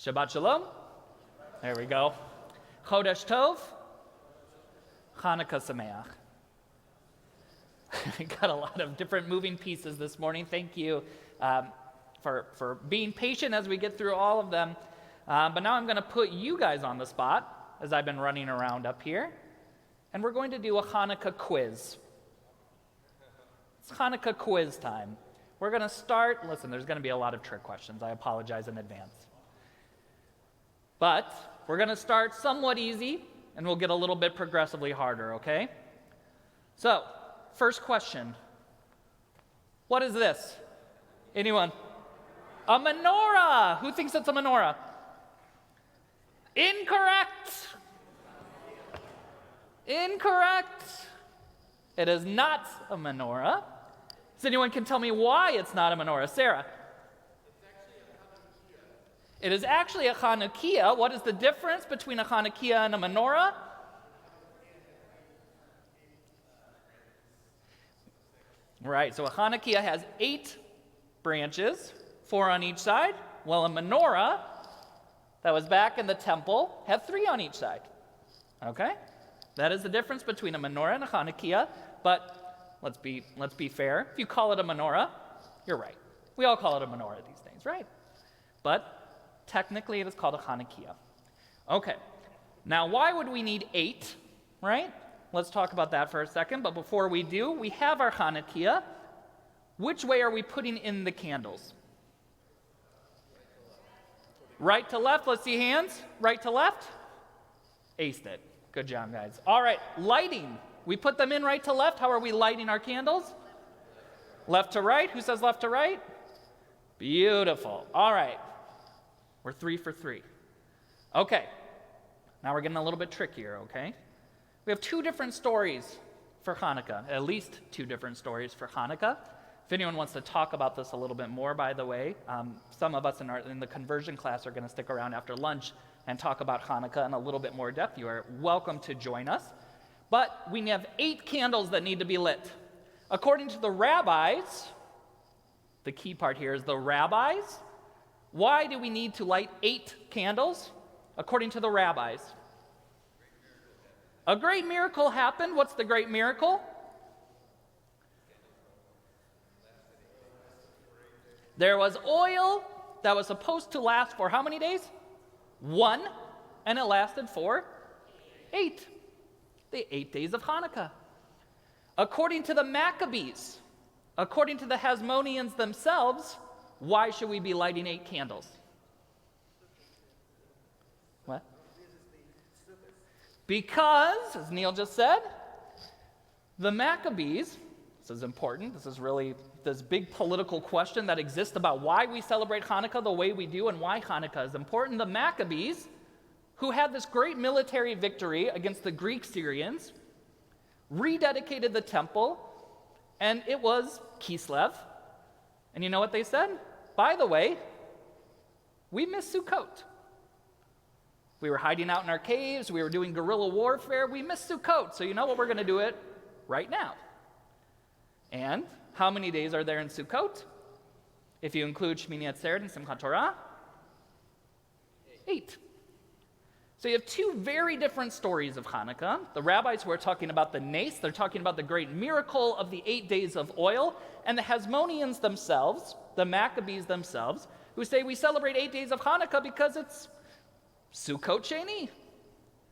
Shabbat Shalom. There we go. Chodesh Tov. Hanukkah Sameach. We got a lot of different moving pieces this morning. Thank you for being patient as we get through all of them. But now I'm going to put you guys on the spot as I've been running around up here. And we're going to do a Hanukkah quiz. It's Hanukkah quiz time. We're going to start, listen, there's going to be a lot of trick questions. I apologize in advance. But we're going to start somewhat easy, and we'll get a little bit progressively harder, okay? So, first question. What is this? Anyone? A menorah! Who thinks it's a menorah? Incorrect! Incorrect! It is not a menorah. Does anyone can tell me why it's not a menorah? Sarah? It is actually a Chanukiah. What is the difference between a Chanukiah and a menorah? Right, so a Chanukiah has 8 branches, 4 on each side, while a menorah that was back in the temple had 3 on each side. Okay? That is the difference between a menorah and a Chanukiah, but let's be fair. If you call it a menorah, you're right. We all call it a menorah these days, right? But technically, it is called a Chanukiah. Okay, now why would we need 8, right? Let's talk about that for a second, but before we do, we have our Chanukiah. Which way are we putting in the candles? Right to left, let's see hands. Right to left? Aced it. Good job, guys. All right, lighting. We put them in right to left. How are we lighting our candles? Left to right. Who says left to right? Beautiful. All right. We're 3 for 3. Okay, now we're getting a little bit trickier, okay? We have 2 different stories for Hanukkah, at least 2 different stories for Hanukkah. If anyone wants to talk about this a little bit more, by the way, some of us in the conversion class are going to stick around after lunch and talk about Hanukkah in a little bit more depth. You are welcome to join us. But we have 8 candles that need to be lit. According to the rabbis, the key part here is the rabbis. Why do we need to light 8 candles? According to the rabbis. A great miracle happened. What's the great miracle? There was oil that was supposed to last for how many days? 1, and it lasted for 8. The 8 days of Hanukkah. According to the Maccabees, according to the Hasmoneans themselves, why should we be lighting 8 candles? What? Because, as Neil just said, the Maccabees, this is important, this is really this big political question that exists about why we celebrate Hanukkah the way we do and why Hanukkah is important. The Maccabees, who had this great military victory against the Greek Syrians, rededicated the temple, and it was Kislev. And you know what they said? By the way, we miss Sukkot. We were hiding out in our caves. We were doing guerrilla warfare. We missed Sukkot. So you know what? We're going to do it right now. And how many days are there in Sukkot? If you include Shmini Atzeret and Simchat Torah? 8. So you have 2 very different stories of Hanukkah. The rabbis who are talking about the Nes, they're talking about the great miracle of the 8 days of oil, and the Hasmoneans themselves, the Maccabees themselves, who say we celebrate 8 days of Hanukkah because it's Sukkot Sheni.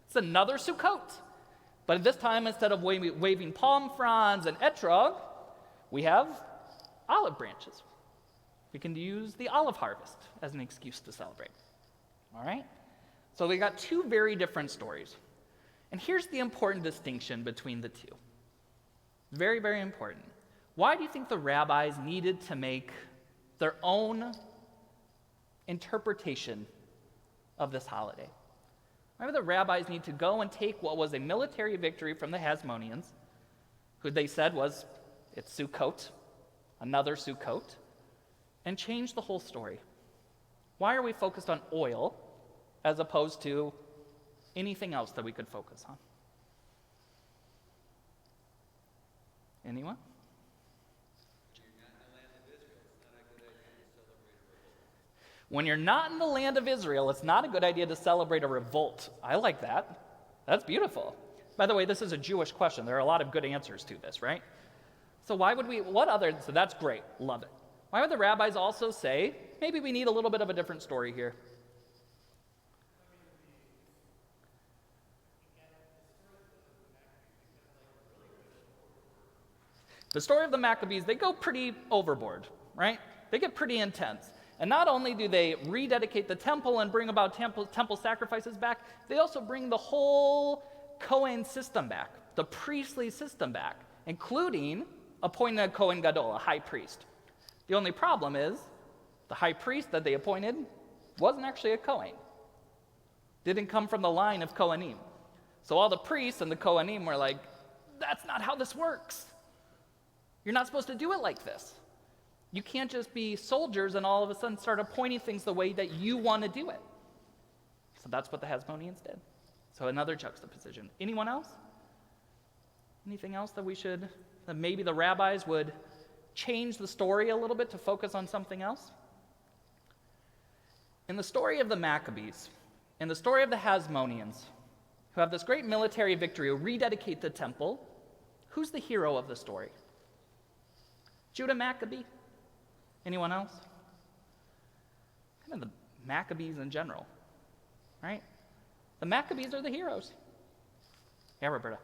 It's another Sukkot. But at this time, instead of waving palm fronds and etrog, we have olive branches. We can use the olive harvest as an excuse to celebrate. All right? So we got 2 very different stories. And here's the important distinction between the 2. Very, very important. Why do you think the rabbis needed to make their own interpretation of this holiday? Why do the rabbis need to go and take what was a military victory from the Hasmoneans, who they said was, it's Sukkot, another Sukkot, and change the whole story? Why are we focused on oil as opposed to anything else that we could focus on? Anyone? When you're not in the land of Israel, it's not a good idea to celebrate a revolt. I like that. That's beautiful. By the way, this is a Jewish question. There are a lot of good answers to this, right? So so that's great. Love it. Why would the rabbis also say, maybe we need a little bit of a different story here? The story of the Maccabees, they go pretty overboard, right? They get pretty intense. And not only do they rededicate the temple and bring about temple sacrifices back, they also bring the whole Kohen system back, the priestly system back, including appointing a Kohen Gadol, a high priest. The only problem is the high priest that they appointed wasn't actually a Kohen. Didn't come from the line of Kohanim. So all the priests and the Kohanim were like, that's not how this works. You're not supposed to do it like this. You can't just be soldiers and all of a sudden start appointing things the way that you want to do it. So that's what the Hasmoneans did. So another juxtaposition. Anyone else? Anything else that maybe the rabbis would change the story a little bit to focus on something else? In the story of the Maccabees, in the story of the Hasmoneans, who have this great military victory, who rededicate the temple, who's the hero of the story? Judah Maccabee? Anyone else? Kind of the Maccabees in general, right? The Maccabees are the heroes. Yeah, Roberta.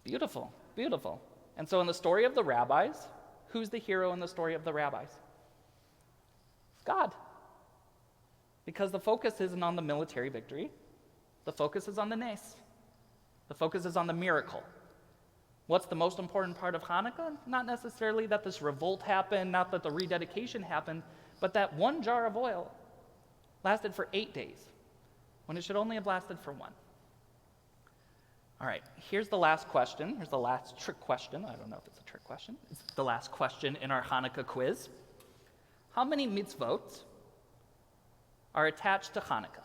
Beautiful, beautiful. And so in the story of the rabbis, who's the hero in the story of the rabbis? God. Because the focus isn't on the military victory. The focus is on the nes. The focus is on the miracle. What's the most important part of Hanukkah? Not necessarily that this revolt happened, not that the rededication happened, but that one jar of oil lasted for 8 days, when it should only have lasted for one. All right, here's the last question. Here's the last trick question. I don't know if it's a trick question. It's the last question in our Hanukkah quiz. How many mitzvot are attached to Hanukkah?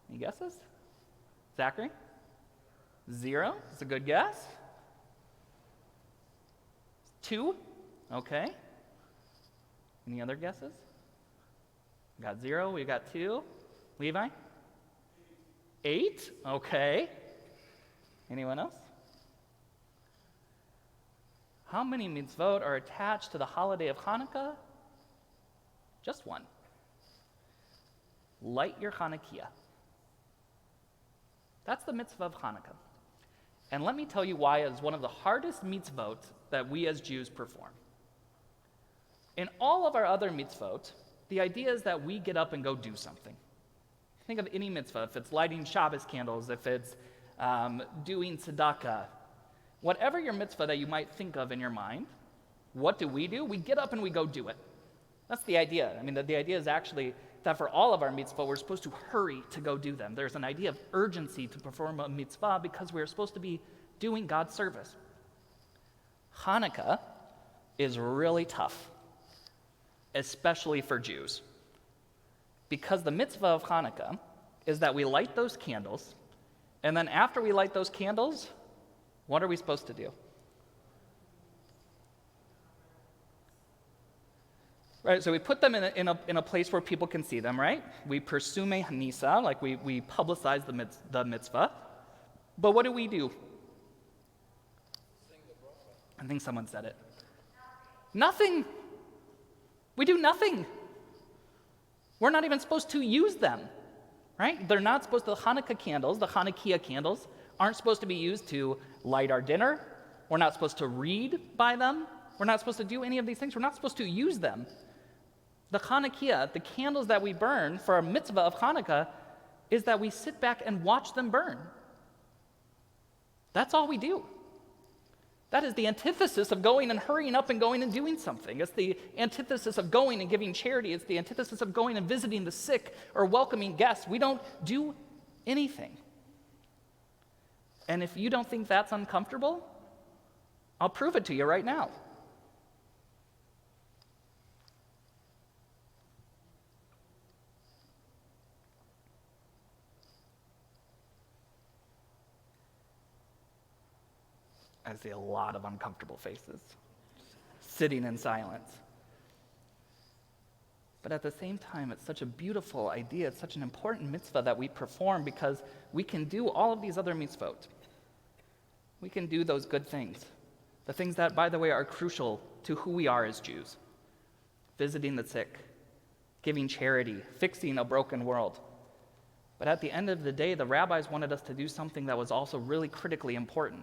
Any guesses? Zachary? 0. That's a good guess. 2. Okay. Any other guesses? We got 0. We got 2. Levi? 8. Okay. Anyone else? How many mitzvot are attached to the holiday of Hanukkah? Just one. Light your Hanukkah. That's the mitzvah of Hanukkah. And let me tell you why it's one of the hardest mitzvot that we as Jews perform. In all of our other mitzvot, the idea is that we get up and go do something. Think of any mitzvah, if it's lighting Shabbos candles, if it's doing tzedakah, whatever your mitzvah that you might think of in your mind, what do? We get up and we go do it. That's the idea. I mean, the idea is actually that for all of our mitzvah, we're supposed to hurry to go do them. There's an idea of urgency to perform a mitzvah because we're supposed to be doing God's service. Hanukkah is really tough, especially for Jews, because the mitzvah of Hanukkah is that we light those candles, and then after we light those candles, what are we supposed to do? Right, so we put them in a place where people can see them, right? We pursue Hanisa, like we publicize the mitzvah. But what do? I think someone said it. Nothing. We do nothing. We're not even supposed to use them, right? They're not supposed to, the Hanukkah candles, the Hanukkah candles, aren't supposed to be used to light our dinner. We're not supposed to read by them. We're not supposed to do any of these things. We're not supposed to use them. The Hanukkah, the candles that we burn for a mitzvah of Hanukkah, is that we sit back and watch them burn. That's all we do. That is the antithesis of going and hurrying up and going and doing something. It's the antithesis of going and giving charity. It's the antithesis of going and visiting the sick or welcoming guests. We don't do anything. And if you don't think that's uncomfortable, I'll prove it to you right now. I see a lot of uncomfortable faces, sitting in silence. But at the same time, it's such a beautiful idea. It's such an important mitzvah that we perform because we can do all of these other mitzvot. We can do those good things. The things that, by the way, are crucial to who we are as Jews. Visiting the sick, giving charity, fixing a broken world. But at the end of the day, the rabbis wanted us to do something that was also really critically important,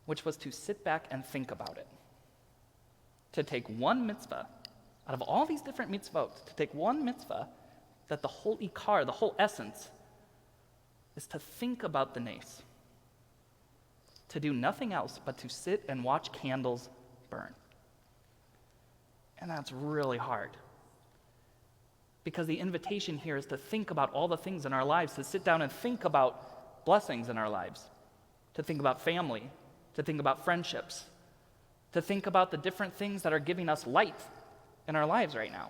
which was to sit back and think about it. To take one mitzvah, out of all these different mitzvot, to take one mitzvah that the whole ikar, the whole essence, is to think about the nes. To do nothing else but to sit and watch candles burn. And that's really hard. Because the invitation here is to think about all the things in our lives, to sit down and think about blessings in our lives, to think about family, to think about friendships, to think about the different things that are giving us light in our lives right now.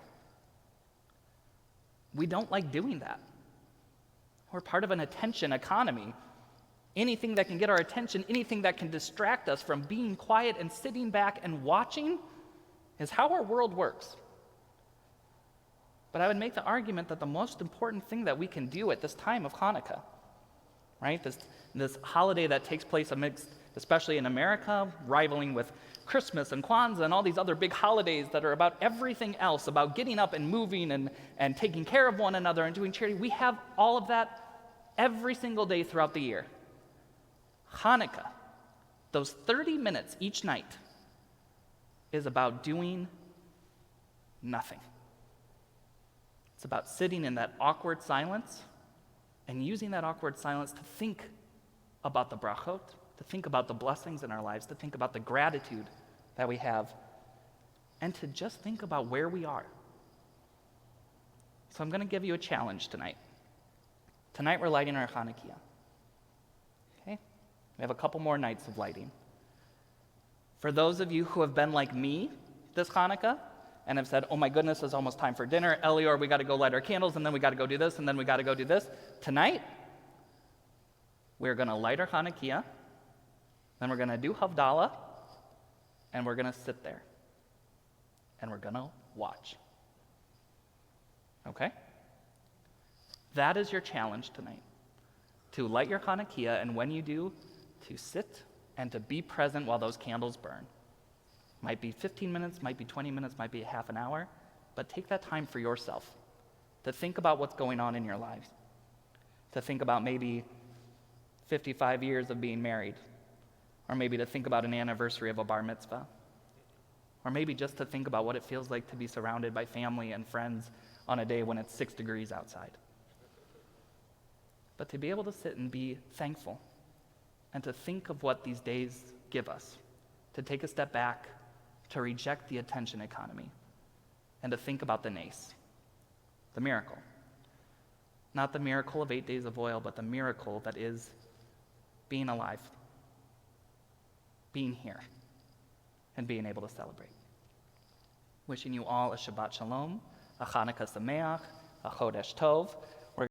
We don't like doing that. We're part of an attention economy. Anything that can get our attention, anything that can distract us from being quiet and sitting back and watching is how our world works. But I would make the argument that the most important thing that we can do at this time of Hanukkah, right, this holiday that takes place amidst, especially in America, rivaling with Christmas and Kwanzaa and all these other big holidays that are about everything else, about getting up and moving and taking care of one another and doing charity. We have all of that every single day throughout the year. Hanukkah, those 30 minutes each night, is about doing nothing. It's about sitting in that awkward silence and using that awkward silence to think about the brachot, to think about the blessings in our lives, to think about the gratitude that we have, and to just think about where we are. So I'm going to give you a challenge tonight. Tonight we're lighting our Hanukkah. Okay? We have a couple more nights of lighting. For those of you who have been like me this Hanukkah and have said, oh my goodness, it's almost time for dinner, Elior, we got to go light our candles, and then we got to go do this, and then we got to go do this. Tonight, we're going to light our Hanukkah, then we're going to do Havdalah, and we're going to sit there. And we're going to watch. Okay? That is your challenge tonight. To light your Hanukkah, and when you do, to sit and to be present while those candles burn. Might be 15 minutes, might be 20 minutes, might be a half an hour, but take that time for yourself to think about what's going on in your lives, to think about maybe 55 years of being married, or maybe to think about an anniversary of a bar mitzvah, or maybe just to think about what it feels like to be surrounded by family and friends on a day when it's 6 degrees outside. But to be able to sit and be thankful and to think of what these days give us, to take a step back, to reject the attention economy, and to think about the nes, the miracle. Not the miracle of 8 days of oil, but the miracle that is being alive, being here, and being able to celebrate. Wishing you all a Shabbat Shalom, a Chanukah Sameach, a Chodesh Tov,